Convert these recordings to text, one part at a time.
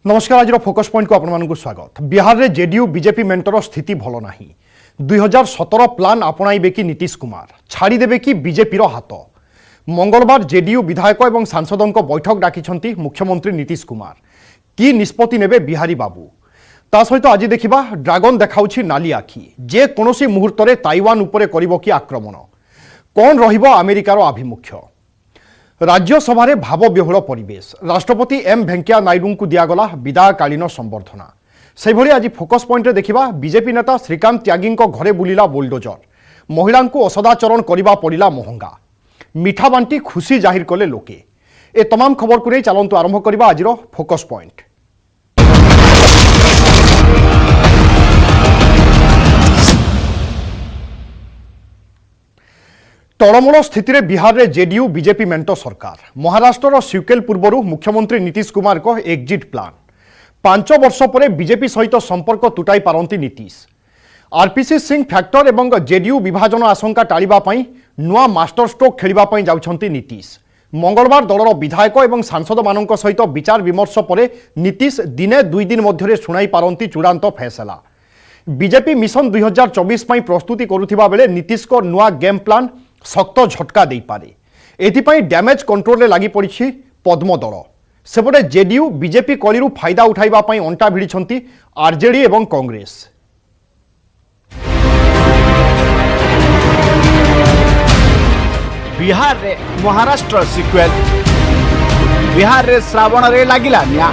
नमस्कार। आज focus point को आपको स्वागत। बिहार में जेडीयू बीजेपी मेंटर स्थिति भल ना। 2017 प्लान आपणाइबे कि नीतीश कुमार छाड़देवे कि बीजेपी हाथ। मंगलवार जेडीयू विधायक और सांसदों बैठक डाकिछंती मुख्यमंत्री नीतीश कुमार। कि निष्पत्ति नेबे बिहारी बाबू ता सहित आज देखा ड्रागन देखाउछि नाली आखि। जे कोनोसी मुहूर्त में ताइवान उपरे करिबो कि आक्रमण। कौन रहिबो अमेरिकार आभिमुख्य। राज्यसभा भाव विह्वल परिवेश। राष्ट्रपति एम वेंकैया नायडू को दिगला विदायकालीन संबर्धना। से भली आज फोकस पॉइंट रे देखा बीजेपी नेता श्रीकांत त्यागी घरे बुलिला बुलडोजर। महिला को असदाचरण करने पड़ा महंगा। मिठा बांटी खुशी जाहिर कले लोके। ए तमाम खबर को नहीं चलतु आरंभ करबा आज फोकस पॉइंट। तलमूल स्थिति में बिहार में जेडीयू बीजेपी मेंट सरकार। महाराष्ट्र स्वीकेल पूर्वर मुख्यमंत्री नीतीश कुमार को एक्जिट प्लान। 5 वर्ष पर बीजेपी सहित संपर्क तुटाई पारती नीतीश। आरपीसी सिंह फैक्टर एवं जेडीयू विभाजन आशंका टाळिबापई नुआ मास्टर स्ट्रोक खेलिबापई जाउछंती नीतीश। मंगलवार दलर विधायक और सांसद मानक सहित विचार विमर्श पर नीतीश दिने 2 दिन मध्य शुणाई पारती चूड़ांत फैसला। बीजेपी मिशन 2024 प्रस्तुति करुथिबा बेले नीतीश को नुआ गेम प्लान शक्त झटका दे पारे। एथिपाई डैमेज कंट्रोल लगी पड़ी पद्म दल। सेपटे जेडीयू बीजेपी कलिरू फायदा उठाइबा पई अंटा भिड़िछंती आरजेडी एवं कांग्रेस। बिहार रे महाराष्ट्र सिक्वेल। बिहार रे श्रावण रे लागिला न्या।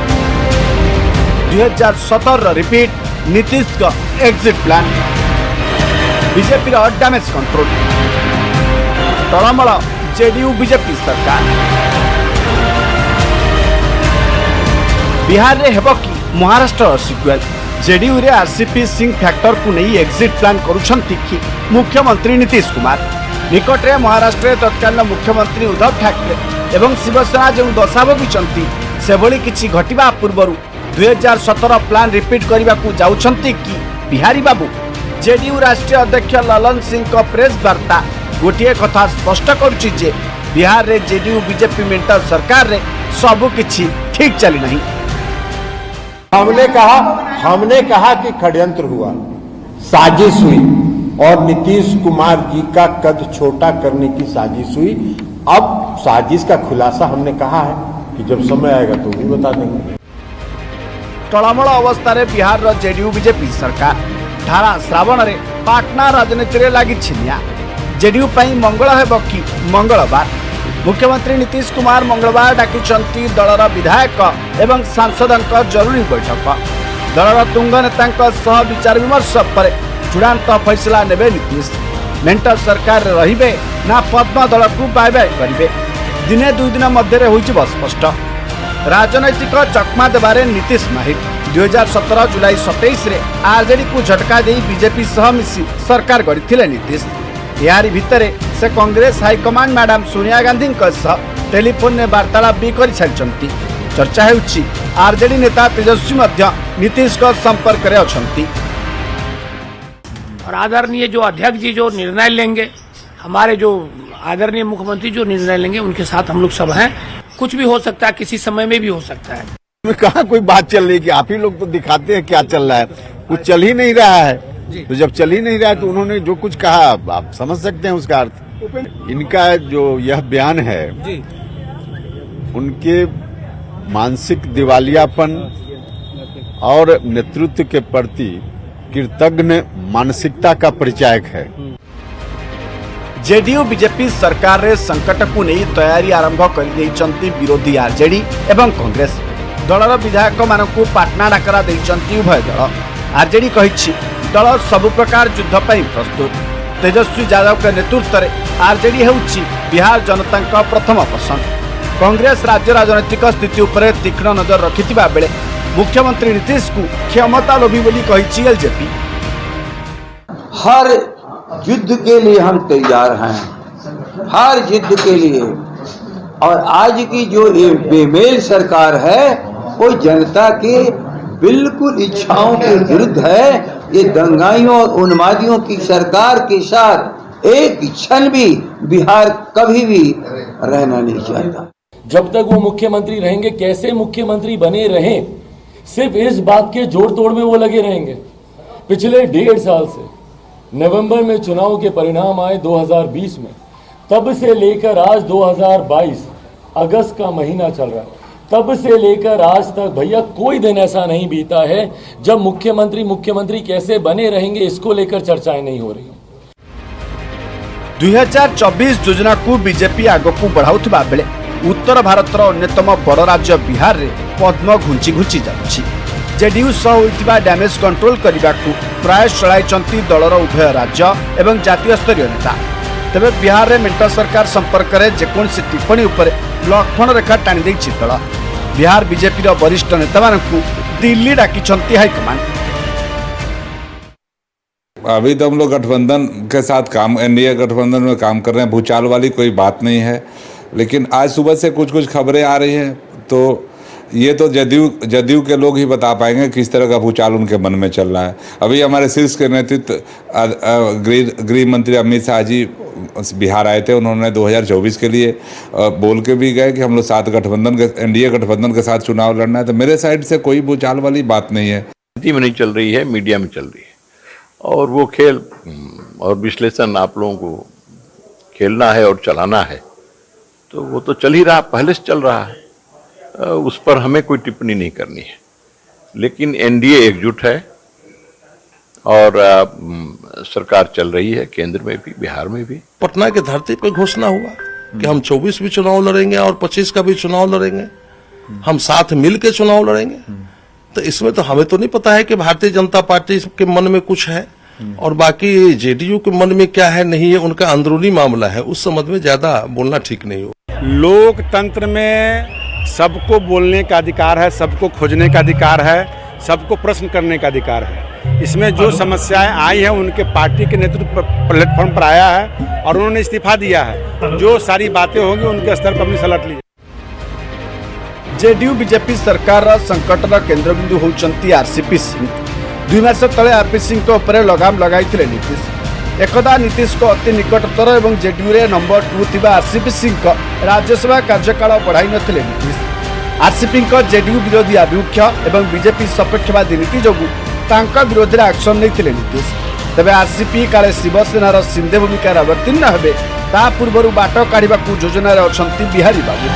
2017 रिपीट नीतीश का एक्जिट प्लान। बीजेपी रो डैमेज कंट्रोल। तलमूल जेडीयू बीजेपी सरकार। बिहार रे हेबो कि महाराष्ट्र सिक्वेल। जेडीयू रे आरसीपी सिंह फैक्टर को नहीं एक्जिट प्लान करुछंती कि मुख्यमंत्री नीतीश कुमार। निकट में महाराष्ट्र तत्कालीन मुख्यमंत्री उद्धव ठाकरे एवं शिवसेना जो दशा भोगी से भली किछि घटिबा पूर्व 2017 प्लान रिपीट करने को जाउछंती कि बिहारी बाबू। जेडीयू राष्ट्रीय अध्यक्ष ललन सिंह का प्रेस वार्ता गोटे कथा स्पष्ट करुछि जे बिहार रे जेडीयू बीजेपी मेंटर सरकार रे सब किछि ठीक चली नहीं। हमने कहा कि षड्यंत्र हुआ, साजिश हुई और नीतीश कुमार जी का कद छोटा करने की साजिश हुई। अब साजिश का खुलासा हमने कहा है कि जब समय आएगा तो भी बता देंगे। तलमूल अवस्था रे बिहार रो जेडीयू बीजेपी सरकार धारा श्रावण रे पाटना राजनीति रे लागि छिनिया। जेडीयू पई मंगल हेबो कि मंगलवार। मुख्यमंत्री नीतीश कुमार मंगलवार डाकिचंती दलर विधायक एवं सांसदों जरूरी बैठक। दलर तुंग नेता सह विचार विमर्श पर चूड़ांत फैसला नेबे नीतीश। मेंटर सरकार रहिबे ना पद्म दल को बाय बाय करिवे दिने 2 दिन मध्य होइछि स्पष्ट। राजनैतिक चकमा देबारे नीतीश माहिर। 2017 जुलाई 27 रे आरजेडी को झटका दे बीजेपी सह मिसी सरकार गढ़िथिले नीतीश। यारी भितरे से Congress high command madam Sonia Gandhi telephone में वार्तालाप भी कर सारी। चर्चा होउछि आरजेडी नेता तेजस्वी मध्य नीतीश का संपर्क रे अछंती। और आदरणीय जो अध्यक्ष जी जो निर्णय लेंगे, हमारे जो आदरणीय मुख्यमंत्री जो निर्णय लेंगे उनके साथ हम लोग सब हैं। कुछ भी हो सकता है, किसी समय में भी हो सकता है। कहाँ कोई बात चल रही है कि आप ही लोग तो दिखाते हैं क्या चल रहा है, कुछ चल ही नहीं रहा है। तो जब चल ही नहीं रहा है तो उन्होंने जो कुछ कहा आप समझ सकते हैं उसका अर्थ। इनका जो यह बयान है उनके मानसिक दिवालियापन और नेतृत्व के प्रति कृतज्ञ मानसिकता का परिचायक है। जेडीयू बीजेपी सरकार रे संकट को नहीं तैयारी आरंभ कर विरोधी आरजेडी एवं कांग्रेस। दलर विधायक मानक पाटना डाकरा देइचंती उभय दल। आरजेडी कहिछि दल सब प्रकार युद्ध पर प्रस्तुत। तेजस्वी यादव के नेतृत्व में आरजेडी हेउछि बिहार जनता का प्रथम पसंद। कांग्रेस राज्य राजनैतिक स्थिति उपर तीक्ष्ण नजर रखिथिबा बेले मुख्यमंत्री नीतीश को क्षमता लोभी बोली कहिछि एलजेपी। हर युद्ध के लिए हम तैयार हैं, हर युद्ध के लिए। और आज की जो ये बेमेल सरकार है वो जनता के बिल्कुल इच्छाओं के विरुद्ध है। ये दंगाइयों और उन्मादियों की सरकार के साथ एक क्षण भी बिहार कभी भी रहना नहीं चाहता। जब तक वो मुख्यमंत्री रहेंगे, कैसे मुख्यमंत्री बने रहें, सिर्फ इस बात के जोड़ तोड़ में वो लगे रहेंगे। पिछले 1.5 साल से नवंबर में चुनाव के परिणाम आए 2020 में, तब से लेकर आज 2022 अगस्त का महीना चल रहा है, तब से लेकर आज तक भैया कोई दिन ऐसा नहीं बीता है जब मुख्यमंत्री कैसे बने रहेंगे इसको लेकर चर्चाएं नहीं हो रही। 2024 योजना को बीजेपी आग को बढ़ाउथिबा बेले उत्तर भारतर अन्यतम बड़ राज्य बिहार रे पद्म घुंची घुंची जाउछि। जेडीयू सह होइतिबा डैमेज कंट्रोल करने को प्रयास चलाइछंती दलर उभय राज्य एवं जातीय स्तरीय नेता। तेबे बिहार रे मेंट सरकार संपर्क में जेकोसी टिप्पणी उपर लक्ष्मण रेखा टाणी देछि दल। बिहार बीजेपी वरिष्ठ नेता मानकु दिल्ली डाकिछंती हाईकमांड। अभी तो हम लोग गठबंधन के साथ एनडीए गठबंधन में काम कर रहे हैं, भूचाल वाली कोई बात नहीं है। लेकिन आज सुबह से कुछ खबरें आ रही हैं, तो ये तो जदयू के लोग ही बता पाएंगे किस तरह का भूचाल उनके मन में चल रहा है। अभी हमारे शीर्ष के नेतृत्व गृह मंत्री अमित शाह जी बिहार आए थे, उन्होंने 2024 के लिए बोल के भी गए कि हम लोग साथ एनडीए गठबंधन के साथ चुनाव लड़ना है। तो मेरे साइड से कोई भूचाल वाली बात नहीं है। राजनीति में नहीं चल रही है, मीडिया में चल रही है, और वो खेल और विश्लेषण आप लोगों को खेलना है और चलाना है, तो वो तो चल ही रहा, पहले से चल रहा है, उस पर हमें कोई टिप्पणी नहीं करनी है। लेकिन एनडीए एकजुट है और सरकार चल रही है, केंद्र में भी बिहार में भी। पटना की धरती पे घोषणा हुआ कि हम 24 भी चुनाव लड़ेंगे और 25 का भी चुनाव लड़ेंगे, हम साथ मिल के चुनाव लड़ेंगे। तो इसमें तो हमें तो नहीं पता है कि भारतीय जनता पार्टी के मन में कुछ है और बाकी जेडीयू के मन में क्या है नहीं है, उनका अंदरूनी मामला है, उस संबंध में ज्यादा बोलना ठीक नहीं हो। लोकतंत्र में सबको बोलने का अधिकार है, सबको खोजने का अधिकार है, सबको प्रश्न करने का अधिकार है। इसमें जो समस्याएं आई हैं उनके पार्टी के नेतृत्व प्लेटफॉर्म पर आया है और उन्होंने इस्तीफा दिया है। जो सारी बातें होंगी उनके स्तर पर अपनी सलट लीजिए। जेडीयू बीजेपी सरकार संकटर केन्द्रबिंदु होउछंती आरसीपी सिंह। 2 मास तले आरपी सिंह को ऊपर लगाम लगाइथिले नीतीश। एकदा नीतीश को अति निकटतर एवं जेडीयू रे नंबर 2 थिबा आरसीपी सिंह को राज्यसभा कार्यकाल बढ़ाई नथिले नीतीश। आरसीपी को जेडीयू विरोधी आभिमुख्य एवं बीजेपी सपेक्षवादी नीति जोगु तांका विरोध में एक्शन नैथिले नीतीश। तेबे आरसीपी काले शिवसेनार सिंधे भूमिकार अवतीर्ण हेबे ता पूर्व बाट काढ़ा योजना अछंती बिहारी बाबू।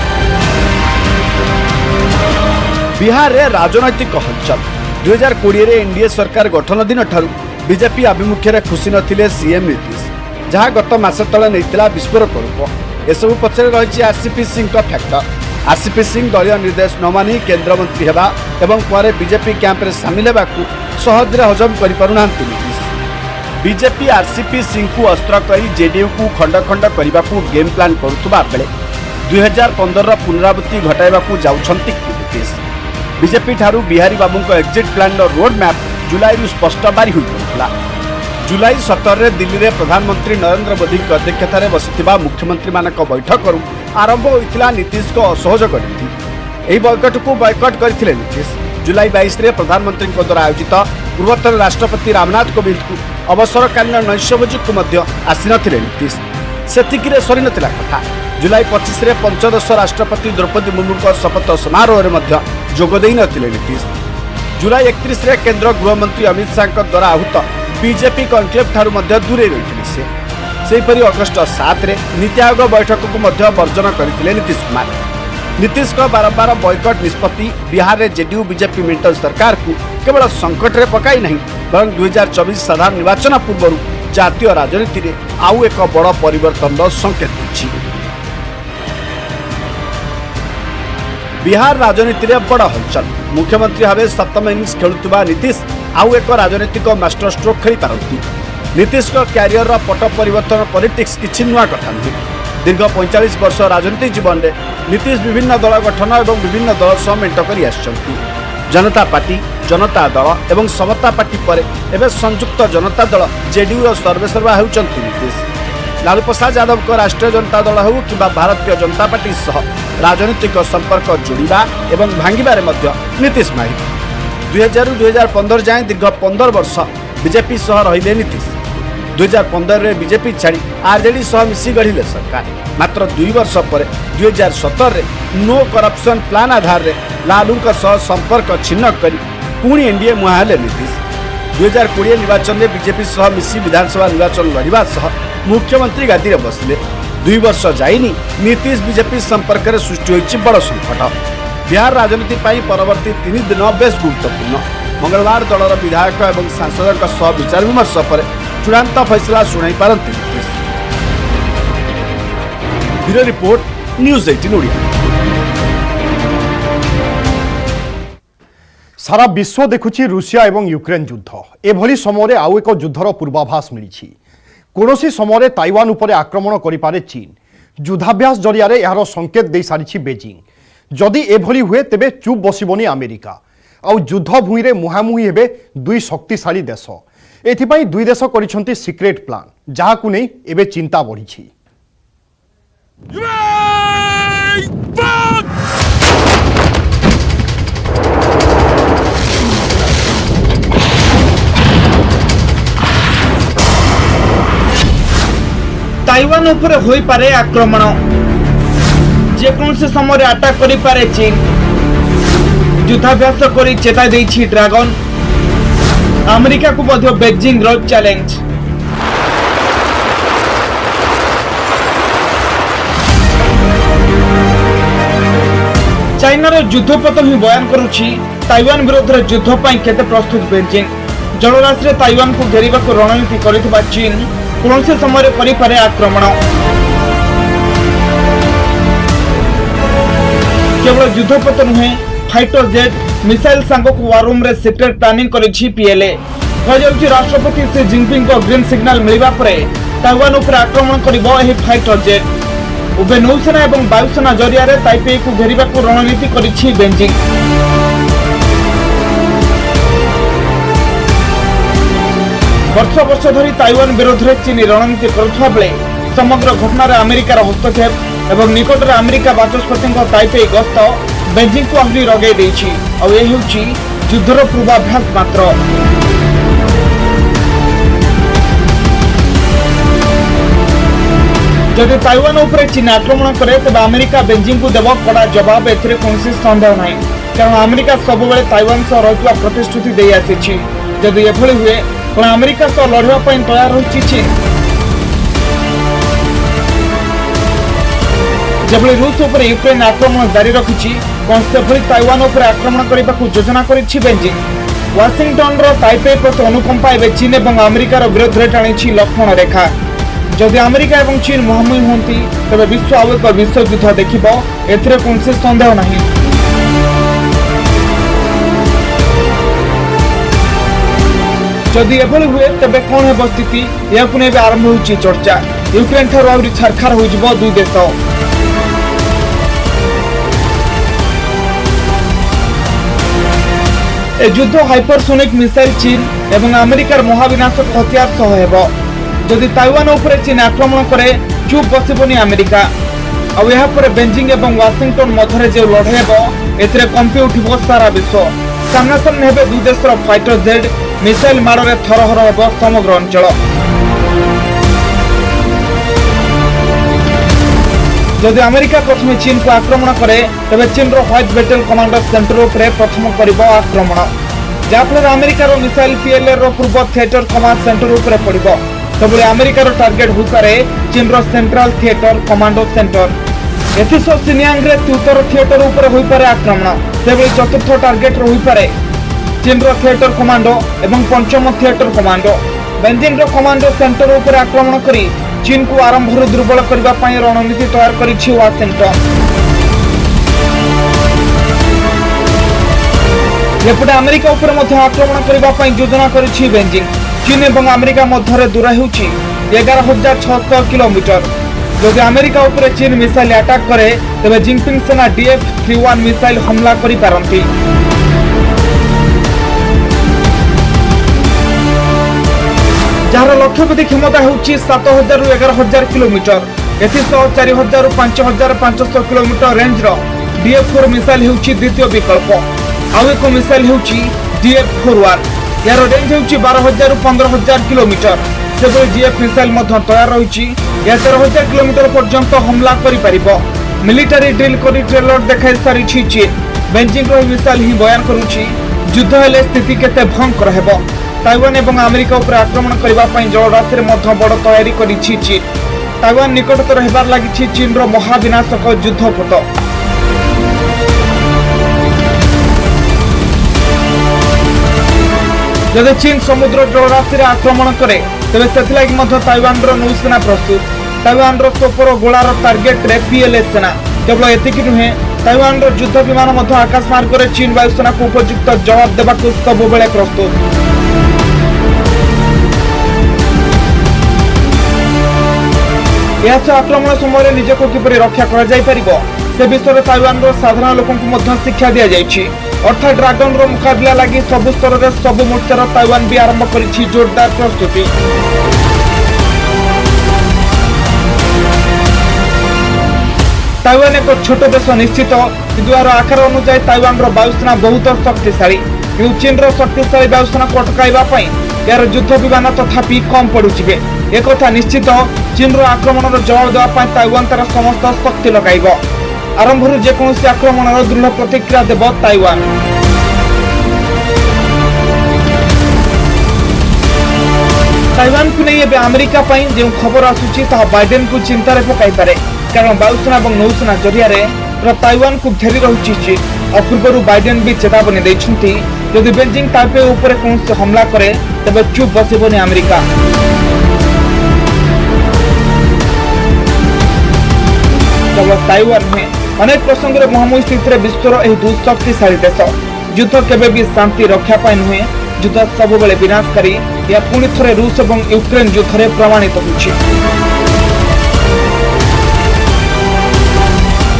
बिहार रे राजनैतिक हलचल। 2020 रे एनडीए सरकार गठन दिन ठारू बीजेपी आभिमुख्य खुशी नथिले सीएम नीतीश, जहां गत मास तले नैतिला विस्फोरक रूप। एसबू पछरे रही आरसीपी सिंह का फैक्टर। आरसीपी सिंह दलीय निर्देश न मानी केन्द्र मंत्री हेबा एवं पर बीजेपी कैंप रे शामिल हेबाकू सहजरे हजम करि पारुनांती नीतीश। बीजेपी आरसीपी सिंह को अस्त्र करी जेडीयू को खंड खंड करने को गेम प्लान करुवा बेले 2015 पुनरावृत्ति घटाइबाकू जाउछंती नीतीश। बीजेपी ठारू बिहारी बाबू को एक्जिट प्लान रोड मैप जुलाई स्पष्ट बारी हुई पड़ा। जुलाई 17 दिल्ली में प्रधानमंत्री नरेंद्र मोदी की अध्यक्षता बसिथिबा मुख्यमंत्री मानक बैठक आरंभ होइतिला नीतीश को असहयोग नीति। यही बैठक को बॉयकट करथिले नीतीश। जुलाई 22 रे प्रधानमंत्री द्वारा आयोजित पूर्वतन राष्ट्रपति रामनाथ कोविंद को अवसरकालीन नैशभोजी को मध्य आसी नथिले नीतीश। सेतिकिरे सरी नथिला कथा। जुलाई 25 रे पंचदश राष्ट्रपति द्रौपदी मुर्मू को शपथ समारोह में मध्य जोग देई नथिले नीतीश। जुलाई 31 रे केंद्र गृहमंत्री अमित शाह द्वारा आहूत बीजेपी कनक्लेव ठारू मध्य दूरे रही से। सेहीपरि अगस्ट 7 रे नीति आयोग बैठक को मध्य वर्जन करथिले नीतीश कुमार। नीतीश को बारंबार बॉयकट निष्पत्ति बिहार रे जेडीयू बीजेपी मेंटल सरकार को केवल संकट रे पकाई नहीं बरं 2024 साधारण निर्वाचन पूर्व जातीय राजनीति रे आउ एक बड़ परिवर्तन संकेत देछि। बिहार राजनीति रे बड़ हलचल। मुख्यमंत्री भाव 7म इनिंग्स खेलुवा नीतीश आउ एक राजनीतिक मास्टर स्ट्रोक खेली पारती। नीतीश को क्यारियर पट परिवर्तन पॉलिटिक्स किछि नुआ कथा नुहे। दीर्घ 45 वर्ष राजनीति जीवन में नीतीश विभिन्न दल गठन और विभिन्न दल सह मेंट कर आसिछंती। जनता पार्टी, जनता दल एवं समता पार्टी पर एवं संयुक्त जनता दल जेडीयू सर्वेसर्वा होउछंती नीतीश। लालू प्रसाद यादव को राष्ट्रीय जनता दल हो कि भारतीय जनता पार्टी सह राजनीतिक संपर्क जोड़ा एवं भांगिबारे मध्य नीतीश माहिर। 2000 ରୁ 2015 जाए दीर्घ 15 वर्ष बीजेपी सह रहिले नीतीश। 2015 बीजेपी छाड़ी आरजेडी सह मिसी गढ़िले सरकार। मात्र 2 वर्ष पर 2017 नो करप्शन प्लान आधार रे लालू सह संपर्क छिन्न कर पुणी एनडीए मुहाले नीतीश। 2020 निर्वाचन में बीजेपी सह मिसी विधानसभा निर्वाचन लड़वा सह मुख्यमंत्री गादी में बसिले। 2 वर्ष जाइनी नीतीश बीजेपी संपर्क में सृष्टि होइछि बड़ संकट। बिहार राजनीति परवर्ती 3 दिन बेस गुरुत्वपूर्ण। मंगलवार दलर विधायक और सांसदों सह विचार विमर्श पर चूड़ांत फैसला शुणाई पारती Nitish. Bureau report news 18 Odia. सारा विश्व देखुछि रूसिया एवं यूक्रेन युद्ध। एभली समय आउ एक युद्धर पूर्वाभास मिली। कौनसी समय ताइवान उपरे आक्रमण करिपारे चीन। युद्धाभ्यास जरिया यार संकेत दे सारी बेजिंग। जदि एभली हुए तेबे चुप बसिबनी अमेरिका। आउ युद्ध भूमि रे मुहामुही हेबे दुई शक्तिशाली देश। एथिपाई दुई देश करिसंती सिक्रेट प्लान, जहाकु नै एबे चिंता बढ़िछि। ताइवान उपरे होई पारे आक्रमण। जेकोसी समय अटैक करि पारे चीन। युद्धाभ्यास करी चेता देछि ड्रैगन। अमेरिका को मध्य बेजिंग रो चैलेंज। चाइनार युद्धपतन ही बयान करुछि ताइवान विरोध में युद्ध पाई केते प्रस्तुत बेजिंग। जलराशि रे ताइवान को घेरिबा को रणनीति करितबा चीन कौन से समय करि पारे आक्रमण। केवल युद्धपतन नुहे, फाइटर जेट मिसाइल सांग को वार रूम रे सीक्रेट प्लानिंग करिछि पीएलए। कहजाउछि राष्ट्रपति सी जिनपिंग को ग्रीन सिग्नल मिलिबा परे ताइवान उपर आक्रमण करिबो एही फाइटर जेट। उभय नौसेना एवं वायुसेना जरिया रे ताइपे को घेरिबा को रणनीति करिछि बेजिंग। वर्ष वर्ष धरी ताइवान विरोध में चीन रणनीति करुवा बेले समग्र घटनार अमेरिकार हस्तक्षेप एवं निकट में अमेरिका बाचस्पति ताइपे गस्त बेजिंग को आहरी रगै देछि। और यह होछि युद्धर पूर्वाभ्यास मात्र। जदि ताइवान उपरे चीन आक्रमण करे तबे अमेरिका बेजिंग को देव कड़ा जवाब। एथिरे कोनसी संदेह नहीं, कारण अमेरिका सब बेले ताइवान सह रहितवा प्रतिश्रुति दे आसिछि। जदि एभली हुए कौन अमेरिका सह लड़वा तैयार होछि चीन। जबले रूस उपर यूक्रेन आक्रमण जारी रखिछि, कौन से भली ताइवान उपर आक्रमण करने को योजना करिछि बेजिंग। वाशिंगटन रो ताइपे प्रति अनुकंपा एवं चीन और अमेरिकार विरोध में टाणी लक्ष्मण रेखा। जदि अमेरिका और चीन मुहांमुही होती तेज विश्व आउ एक विश्व युद्ध देखिब, एथिरे कौनसी संदेह नहीं। जदि एभली हुए तेबे कौन हेब स्थिति, यह आरंभ होछि चर्चा। यूक्रेन ठार आहरी छारखार हो दुई देश। ए युद्ध हाइपरसोनिक मिसाइल चीन एवं अमेरिकार महाविनाशक हथियार सह हेब। जदि ताइवान उपरे चीन आक्रमण करे चुप बसिबनी अमेरिका। आ यहा पर बेजिंग एवं वाशिंगटन मध्य जो लड़ाई हेब, एथिरे कंपी उठिब सारा विश्व। सामनासामनी हेबे दुई देशर फाइटर जेट। मिसाइल माड़े थरहर हेब समग्र अंचल। जदि अमेरिका प्रथम चीन को आक्रमण करे तेबे चीन व्हाइट बैटल कमांडर सेंटर उपरे प्रथम करिबो आक्रमण, जाफଳରେ अमेरिकार मिसाइल पीएलए रो पूर्व थिएटर कमांड सेंटर उपरे पड़िबो। तबले अमेरिकार टार्गेट होई पारे चीन रो सेंट्रल थिएटर कमांडो सेंटर। एथिसो सिनियांग रे उत्तर थिएटर उपरे होई पारे आक्रमण। तेबले चतुर्थ टार्गेट होई पारे चीन रो थिएटर कमांडो एवं पंचम थिएटर कमांडो। बेजिंग रो कमांडो सेंटर उपरे आक्रमण करी चीन को आरंभर दुर्बल करबा पई रणनीति तैयार करिछि वाशिंगटन। एपटे अमेरिका उपरे मध्य आक्रमण करबा पई योजना करिछि बेजिंग। चीन एवं अमेरिका मध्य दूर होछि 11,600 किलोमीटर। जदि अमेरिका उपरे चीन मिसाइल अटैक करे तेबे जिनपिंग सेना DF-31 मिसाइल हमला करि पारंती। जार लक्ष्यभेदी क्षमता होछि 7,000 रु 11,000 किलोमीटर। एथिसह 4,000 रु 5,500 किलोमीटर रेंज रो DF-4 मिसाइल होछि द्वितीय विकल्प। आउ एक मिसाइल होछि DF-41। यार रेंज होछि 12,000 रु 15,000 किलोमीटर। ସେଭଳି ଜିଏଫ୍ ମିସାଇଲ୍ ମଧ୍ୟ ତୈୟାର ରହିଛି। ଏହା 13,000 କିଲୋମିଟର ପର୍ଯ୍ୟନ୍ତ हमला କରିପାରିବ। ମିଲିଟାରୀ ଡ୍ରିଲ୍ କରି ଟ୍ରେଲର ଦେଖାଇ ସାରିଛି ଚୀନ୍। ବେଜିଂର ଏହି ମିସାଇଲ୍ ହିଁ ବୟାନ କରୁଛି ଯୁଦ୍ଧ ହେଲେ ସ୍ଥିତି କେତେ ଭୟଙ୍କର ହେବ। ତାଇୱାନ ଏବଂ ଆମେରିକା ଉପରେ ଆକ୍ରମଣ କରିବା ପାଇଁ ଜଳରାଶିରେ ମଧ୍ୟ ବଡ଼ ତୟାରୀ କରିଛି ଚୀନ୍। ତାଇୱାନ ନିକଟତର ହେବାର ଲାଗିଛି ଚୀନର ମହାବିନାଶକ ଯୁଦ୍ଧପୋତ। ଯଦି ଚୀନ ସମୁଦ୍ର ଜଳରାଶିରେ ଆକ୍ରମଣ କରେ ତେବେ ସେଥିଲାଗି ମଧ୍ୟ ତାଇୱାନର ନୌସେନା ପ୍ରସ୍ତୁତ। ତାଇୱାନର ତୋପର ଗୋଳାର ଟାର୍ଗେଟରେ PLA ସେନା। କେବଳ ଏତିକି ନୁହେଁ, ତାଇୱାନର ଯୁଦ୍ଧ ବିମାନ ମଧ୍ୟ ଆକାଶ ମାର୍ଗରେ ଚୀନ ବାୟୁସେନାକୁ ଉପଯୁକ୍ତ ଜବାବ ଦେବାକୁ ସବୁବେଳେ ପ୍ରସ୍ତୁତ। ଏହାସହ ଆକ୍ରମଣ ସମୟରେ ନିଜକୁ କିପରି ରକ୍ଷା କରାଯାଇପାରିବ ସେ ବିଷୟରେ ତାଇୱାନର ସାଧାରଣ ଲୋକଙ୍କୁ ମଧ୍ୟ ଶିକ୍ଷା ଦିଆଯାଇଛି। ଅର୍ଥାତ୍ ଡ୍ରାଗନର ମୁକାବିଲା ଲାଗି ସବୁ ସ୍ତରରେ ସବୁ ମୋର୍ଚ୍ଚାର ତାଇୱାନ ବି ଆରମ୍ଭ କରିଛି ଜୋରଦାର ପ୍ରସ୍ତୁତି। ତାଇୱାନ ଏକ ଛୋଟ ଦେଶ ନିଶ୍ଚିତ, କିନ୍ତୁ ଏହାର ଆକାର ଅନୁଯାୟୀ ତାଇୱାନର ବାୟୁସେନା ବହୁତ ଶକ୍ତିଶାଳୀ। କିନ୍ତୁ ଚୀନର ଶକ୍ତିଶାଳୀ ବାୟୁସେନାକୁ ଅଟକାଇବା ପାଇଁ ଏହାର ଯୁଦ୍ଧ ବିମାନ ତଥାପି କମ୍ ପଡ଼ୁଯିବେ। एकथा निश्चित चीन आक्रमण जवाब देवाई ताइवान तार समस्त शक्ति लगाइब। आरंभ जेकोसी आक्रमण दृढ़ प्रतिक्रिया देव ताइवान। ताइवान को नहीं एवं अमेरिका जो खबर आसूची बाइडेन को चिंतार पकाई पारे, कारण वायुसेना और नौसेना जरिया ताइवान को घेरी रही चीन। और पूर्व बाइडेन भी चेतावनी देते जदि बेजिंग ताइपे उपर कौन हमला करे तेज चुप बसबनी अमेरिका। केवल ताइवान नुहे अनेक प्रसंग में मुहांमुही स्थित विश्वर यह दुशक्तिशाली देश। युद्ध केबे भी शांति रक्षा पाई नुहे, युद्ध सब बेले विनाशकारी। यह पुणी थे रूस और यूक्रेन युद्ध में प्रमाणित होछि।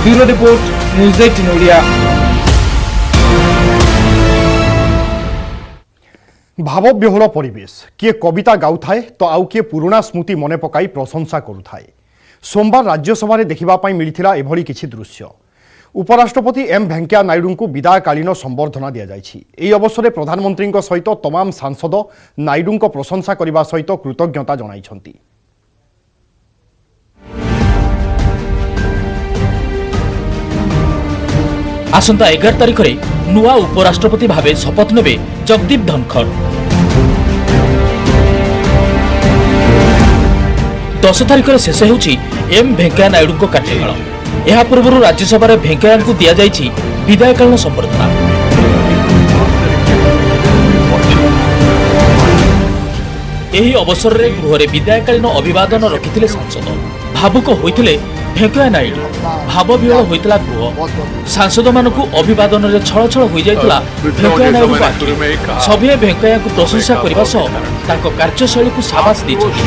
Bureau report news 18 Odia. भावविह्वल परिवेश, किए कविता गाउथाए तो आउ किए पुराणा स्मृति मन पकाई प्रशंसा करुथाए। सोमवार राज्यसभा देखा मिलता एभली किछि दृश्य। उपराष्ट्रपति एम वेंकैया नायडू को विदायकालीन संबर्धना दि जाइछि। एही अवसर में प्रधानमंत्री सहित तमाम सांसद नायडू प्रशंसा करने सहित कृतज्ञता जणाइछन्ति। आसंता 11 तारिख में नुआ उपराष्ट्रपति भावे शपथ नेबे जगदीप धनखड़। 10 तारिख में शेष होउछि एम वेंकैया नायडू को कार्यकाल। यह पूर्व राज्यसभा वेंकैया को दि जाइछि विदायकालीन संबर्धना। यही अवसर में गृह में विदायकालीन अभिवादन रखिथिले सांसद। भावुक होइथिले वेंकैया नायडू। भावविह्वल होइतला गृह। सांसद मानकु अभिवादन रे छळछळ होई जाइतला वेंकैया नायडू को। सभे वेंकैया को प्रशंसा करबा सह ताको कार्यशैली को शाबाश दैछथि।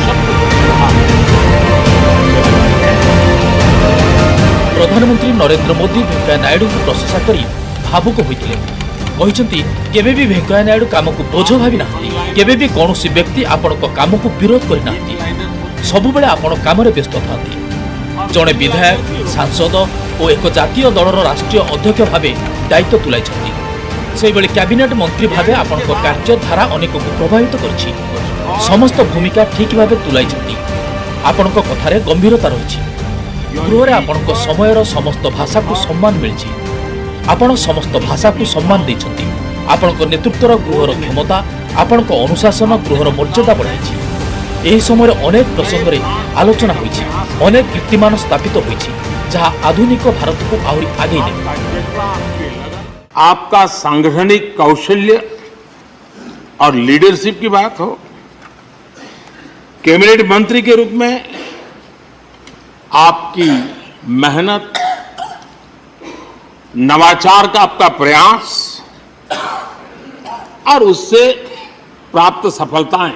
प्रधानमंत्री नरेंद्र मोदी वेंकैया नायडू को प्रशंसा करी भावुक होइतिले। कहिसंती केबे भी वेंकैया नायडू काम को बोझ भाबी नाहंती। केबे भी कोनोसी व्यक्ति आपनको काम को विरोध करि नाहंती। सब बेले आपण काम रे व्यस्त थांती। जड़े विधायक, सांसद और एक जातीय दलर राष्ट्रीय अध्यक्ष भावे दायित्व तुलाई। से बेले कैबिनेट मंत्री भावे आपनको कार्यधारा अनेक को प्रभावित करछि। समस्त भूमिका ठीक भावे तुलाई। आपनको कथारे गंभीरता रही। गृह आपनको समयर समस्त भाषा को सम्मान मिली। आपण समस्त भाषा को सम्मान देछंती। आपनको नेतृत्वर गृहर क्षमता, आपनको अनुशासन गृहर मर्यादा बढ़ाई। यही समय अनेक प्रसंग में आलोचना होइछि। अनेक कीर्तिमान स्थापित होइछि जहाँ आधुनिक भारत को आहुरी आगे ले। आपका सांगठनिक कौशल्य और लीडरशिप की बात हो, कैबिनेट मंत्री के रूप में आपकी मेहनत, नवाचार का आपका प्रयास और उससे प्राप्त सफलताएं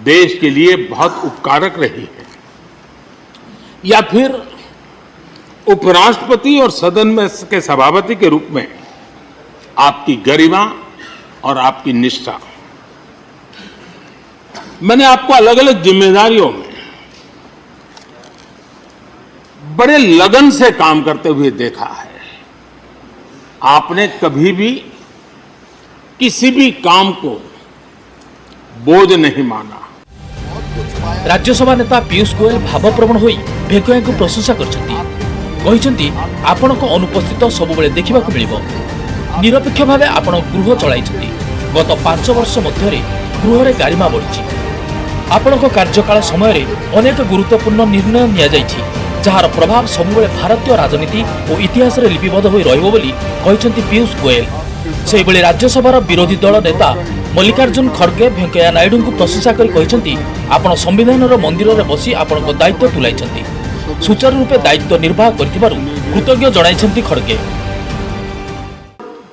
देश के लिए बहुत उपकारक रही है। या फिर उपराष्ट्रपति और सदन में के सभापति के रूप में आपकी गरिमा और आपकी निष्ठा। मैंने आपको अलग अलग जिम्मेदारियों में बड़े लगन से काम करते हुए देखा है। आपने कभी भी किसी भी काम को बोझ नहीं माना। राज्यसभा नेता पीयूष गोयल भावप्रवण होई भेंकैया को प्रशंसा करछंती आपणको अनुपस्थित सबुबेले देखिबाकू मिलिबो निरपेक्ष भावे आपण गृह चलाइछंती गत 5 वर्ष मध्यरे गृहरे गारिमा बढ़िछि आपणको कार्यकाल समय अनेक गुरुत्वपूर्ण निर्णय निया जाइछि जहार प्रभाव सबुबेले भारतीय राजनीति और इतिहास रे लिपिबद्ध होई रहइबो बोली कहिसंती पीयूष गोयल सेहि बेले राज्यसभार विरोधी दल नेता मल्लिकार्जुन खड़गे भेंकैया नायडू को प्रशंसा करी कहिसंती आपण संविधानर मंदिर रे बसी आपणको दायित्व तुलाइछंती सुचारू रूपे दायित्व निर्वाह करथिबारु कृतज्ञ जणाइछंती खड़गे।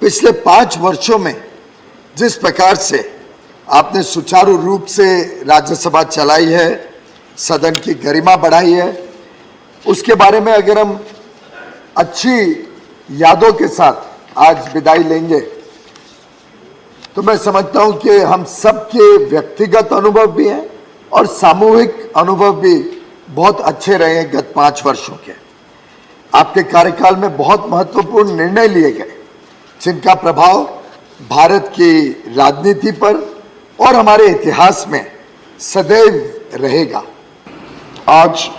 पिछले 5 वर्षों में जिस प्रकार से आपने सुचारू रूप से राज्यसभा चलाई है, सदन की गरिमा बढ़ाई है, उसके बारे में अगर हम अच्छी यादों के साथ आज विदाई लेंगे तो मैं समझता हूं कि हम सबके व्यक्तिगत अनुभव भी हैं और सामूहिक अनुभव भी बहुत अच्छे रहे हैं गत 5 वर्षों के। आपके कार्यकाल में बहुत महत्वपूर्ण निर्णय लिए गए जिनका प्रभाव भारत की राजनीति पर और हमारे इतिहास में सदैव रहेगा। आज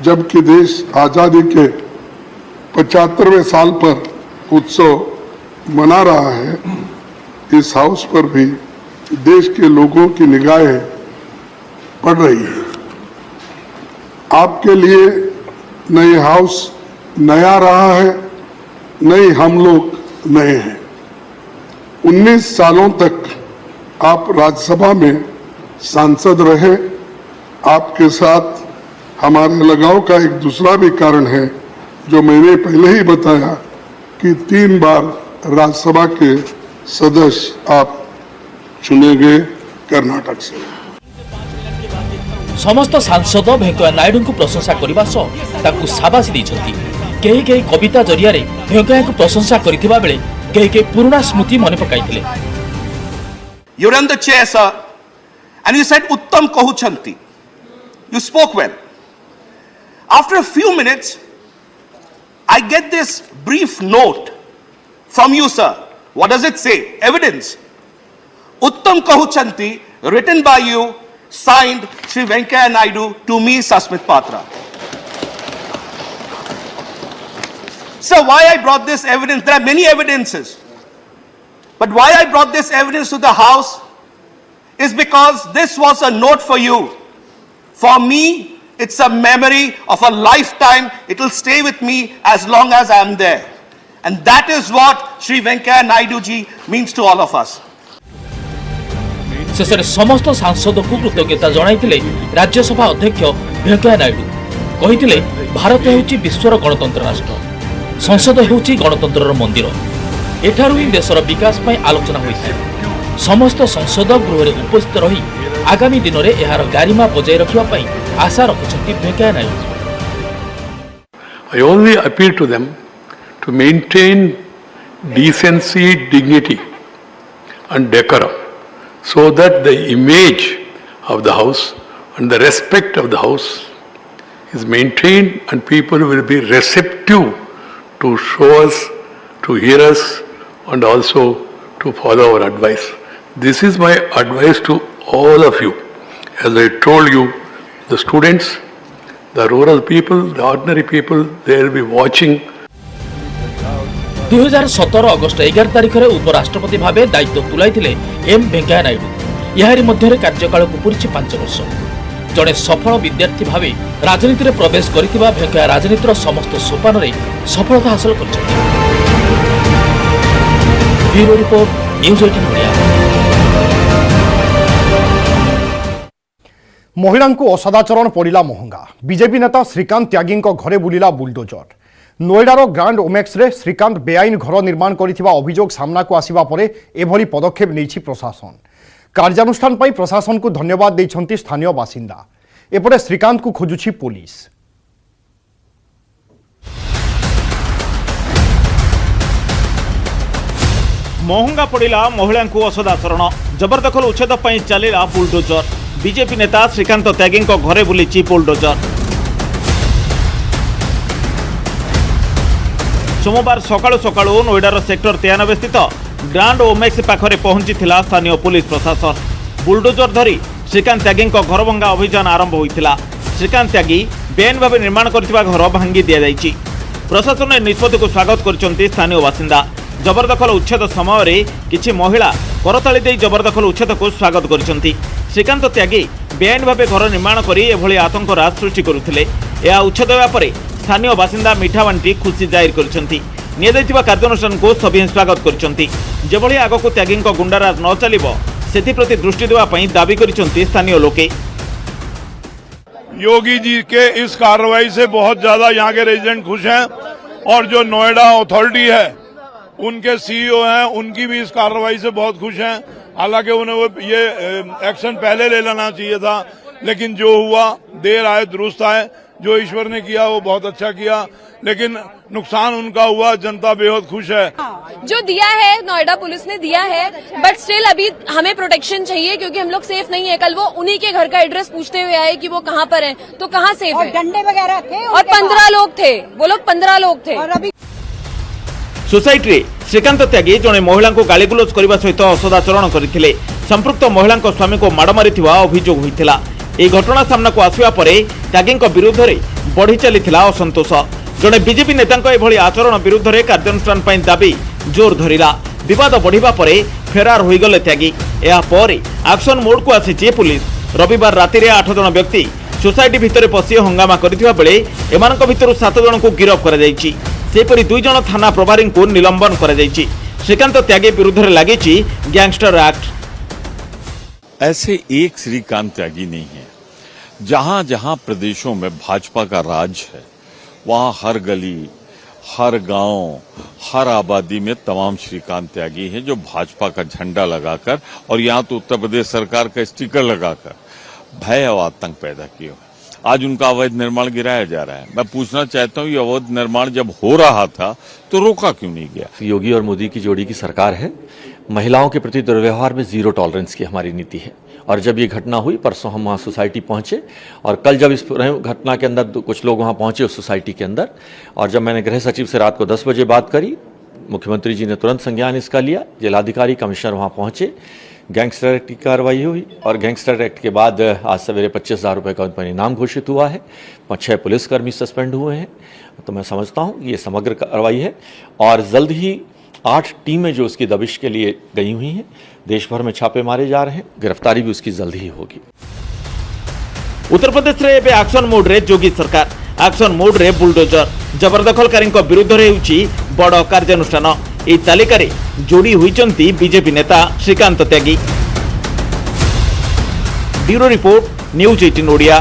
जबकि देश आजादी के 75वें साल पर उत्सव मना रहा है, इस हाउस पर भी देश के लोगों की निगाहें पड़ रही है। आपके लिए न ये हाउस नया रहा है, न ही हम लोग नए हैं। 19 सालों तक आप राज्यसभा में सांसद रहे। आपके साथ हमारे लगाव का एक दूसरा भी कारण है जो मैंने पहले ही बताया कि 3 बार राज्यसभा के सदस्य आप चुने गए कर्नाटक से। समस्त सांसद भेंकैया नायडू को प्रशंसा करने सह शाबाशी देइछंती। कई कविता जरिया भेंकैया को प्रशंसा करथिबा बेले कई पुराना स्मृति मन पकाइथिले। You ran the chair, sir, and you said Uttam Kahuchanti. You spoke well. After a few minutes, I get this brief note from you, sir. What does it say? Evidence. Uttam Kahuchanti, written by you, signed Shri Venkaiah Naidu, to me, Sasmit Patra. Sir, why I brought this evidence? There are many evidences. But why I brought this evidence to the House is because this was a note for you. For me, it's a memory of a lifetime. It will stay with me as long as I am there. And that is what Shri Venkaiah Naidu ji means to all of us. शेषे समस्त सांसद को कृतज्ञता जणाइथिले राज्यसभा अध्यक्ष भेंकैया नायडू। कहिथिले भारत हेउची विश्वर गणतंत्र राष्ट्र, संसद हेउची गणतंत्रर मंदिर। एठारु ही देशर विकास पई आलोचना होइছে। समस्त संसद गृह में उपस्थित रही आगामी दिन में यार गारिमा बजाय रखिबा पई आशा रखिछंती Venkaiah Naidu. I only appeal to them to maintain decency, dignity and decorum, so that the image of the house and the respect of the house is maintained and people will be receptive to show us, to hear us and also to follow our advice. This is my advice to all of you. As I told you, the students, the rural people, the ordinary people, they will be watching. 2017 August 11 तारिख में उपराष्ट्रपति भाव दायित्व तुलाइथिले M Venkaiah Naidu. यारी मध्य कार्यकाल को पूरी 5 वर्ष। जड़े सफल विद्यार्थी भाव राजनीति में प्रवेश करथिबा भेंकैया राजनीतिर समस्त सोपान में सफलता हासिल करछथि। Bureau report, news 18 India. महिला को असदाचरण पड़ा महंगा। बीजेपी नेता श्रीकांत त्यागी घरे बुलिला बुलडोजर। नोएडार ग्रांड ओमेक्स रे श्रीकांत बेआईन घर निर्माण करथिबा अभियोग सामना को आसिबा परे एभली पदक्षेप नेछि प्रशासन। कार्यानुष्ठान पाई प्रशासन को धन्यवाद देइछंती स्थानीय बासिंदा। एपटे श्रीकांत को खोजुछि पुलिस। महंगा पड़ा महिला को असदाचरण। जबरदखल उच्छेद पर चलिला बुलडोजर। बीजेपी नेता श्रीकांत त्यागी घरे बुली बुलडोजर। सोमवार सकाळु सकाळु नोएडार सेक्टर 93 स्थित ग्रांड ओमेक्स पाखरे पहुंची स्थानीय पुलिस प्रशासन। बुलडोजर धरी श्रीकांत त्यागी घर भंगा अभियान आरंभ होता। श्रीकांत त्यागी बेआईन भाव निर्माण करथिबा घर भांगी दिया जायछि। प्रशासन निष्पत्ति को स्वागत करछन्ति स्थानीय बासिंदा। जबरदखल उच्छेद समय किछि महिला करताली दे जबरदखल उच्छेद को स्वागत करछन्ति। श्रीकांत त्यागी बेआईन भाव घर निर्माण करी एभली आतंक राज सृष्टि करुथिले। या उच्छेद हेबा परे स्थानीय बासिंदा मिठा बांटी खुशी जाहिर करछन्ति। नियदायित्वा कार्यानुष्ठान को सभी स्वागत करछन्ति। जेभली आगको त्यागी गुंडाराज न चलिबो सेथिप्रति दृष्टि देवा पई दाबी करछन्ति स्थानीय लोके। योगी जी के इस कार्रवाई से बहुत ज्यादा यहाँ के रेजिडेंट खुश हैं और जो नोएडा अथॉरिटी है उनके सीईओ हैं उनकी भी इस कार्रवाई से बहुत खुश हैं। हालांकि उन्हें वो ये एक्शन पहले ले लेना चाहिए था, लेकिन जो हुआ देर आए दुरुस्त आए। जो ईश्वर ने किया वो बहुत अच्छा किया, लेकिन नुकसान उनका हुआ, जनता बेहद खुश है। जो दिया है नोएडा पुलिस ने दिया है, बट स्टिल अभी हमें प्रोटेक्शन चाहिए क्योंकि हम लोग सेफ नहीं है। कल वो उन्हीं के घर का एड्रेस पूछते हुए आए कि वो कहाँ पर हैं, तो कहाँ सेफ है। डंडे वगैरह थे और 15 लोग थे, वो लोग 15 लोग थे। और अभी सोसाइटी श्रीकांत त्यागी जड़े महिला को गालीगुलज करने सहित असदाचरण करते। संपृक्त महिला स्वामी को माड़ मारी अभियोग होता। यह घटना सामना को आसवा पर त्यागी विरुद्ध में बढ़ी चली असंतोष। जड़े बीजेपी नेता एभली आचरण विरुद्ध में कार्यानुष्ठान दाबी जोर धरिला। विवाद बढ़िबा परे फेरार होईगले त्यागी। यापर एक्शन मोड को आसी पुलिस। रविवार राति 8 जन व्यक्ति सोसाइटी भितर पशि हंगामा करथिबा बेले एमानक भितरु 7 जन को गिरफ करा जायछि। सेपरि 2 जन थाना प्रभारी को निलंबन करा जायछि। श्रीकांत त्यागी विरुद्ध में लगी गैंगस्टर एक्ट। ऐसे एक श्रीकांत त्यागी नहीं है। जहां जहां प्रदेशों में भाजपा का राज है वहां हर गली, हर गांव, हर आबादी में तमाम श्रीकांत त्यागी हैं जो भाजपा का झंडा लगाकर और यहां तो उत्तर प्रदेश सरकार का स्टिकर लगाकर भय और आतंक पैदा किए। आज उनका अवैध निर्माण गिराया जा रहा है। मैं पूछना चाहता हूं ये अवैध निर्माण जब हो रहा था तो रोका क्यों नहीं गया? योगी और मोदी की जोड़ी की सरकार है। महिलाओं के प्रति दुर्व्यवहार में जीरो टॉलरेंस की हमारी नीति है। और जब ये घटना हुई, परसों हम वहाँ सोसाइटी पहुँचे और कल जब इस घटना के अंदर कुछ लोग वहाँ पहुँचे उस सोसाइटी के अंदर, और जब मैंने गृह सचिव से रात को 10 बजे बात करी, मुख्यमंत्री जी ने तुरंत संज्ञान इसका लिया। जिलाधिकारी कमिश्नर वहाँ पहुँचे, गैंगस्टर एक्ट की कार्रवाई हुई और गैंगस्टर एक्ट के बाद आज सवेरे 25,000 रुपये का उन पर इनाम घोषित हुआ है। 6 पुलिसकर्मी सस्पेंड हुए हैं। तो मैं समझता हूँ ये समग्र कार्रवाई है और जल्द ही 8 टीमें जो उसकी दबिश के लिए गई हुई हैं, देश भर में छापे मारे जा रहे हैं। गिरफ्तारी भी उसकी जल्द ही होगी। उत्तर प्रदेश रे एबे एक्शन मोड रे योगी सरकार। एक्शन मोड रे बुलडोजर। जबरदखलकारी विरुद्ध रे होउची बड़ कार्यानुष्ठान। एही तालिका रे जोड़ी होइचंती बीजेपी नेता Shrikant Tyagi. Bureau report, news 18 Odia.